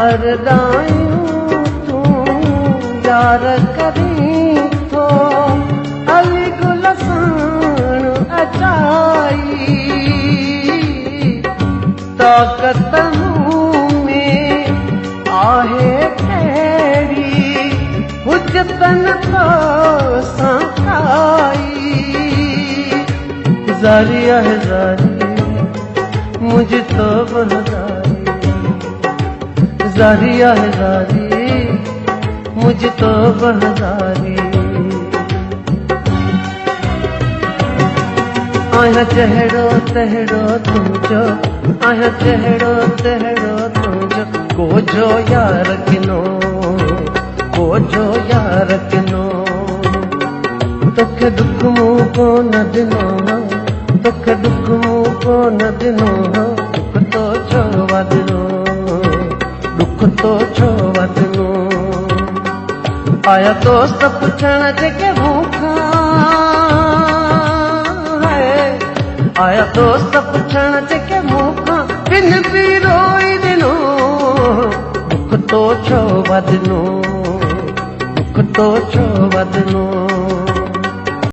हर दायूं तू यार करी थो अली गुल साण अचाई ताक़त में आहे कहिड़ी हुजतन तो सां खाई ज़ारी आहे ज़ारी मुझ तो बहदारी ज़ारी आहे ज़ारी मुझ तो बहदारी आया चेहरो तहरो तुझो आया चेहरो तहरो तुझो कोजो यार किनो कोजो यार किनो तोखे दुख मूं को न दिनो तोखे दुख मूं को न दिनो दुख तो छो वदनो दुख तो छो वदनो आया दोस्त पुछण जेके मूंखां आया दोस्त पुछण जेके मूंखां बिन बि रोई ॾिनो दुख तो छो वदनो दुख तो छो वदनो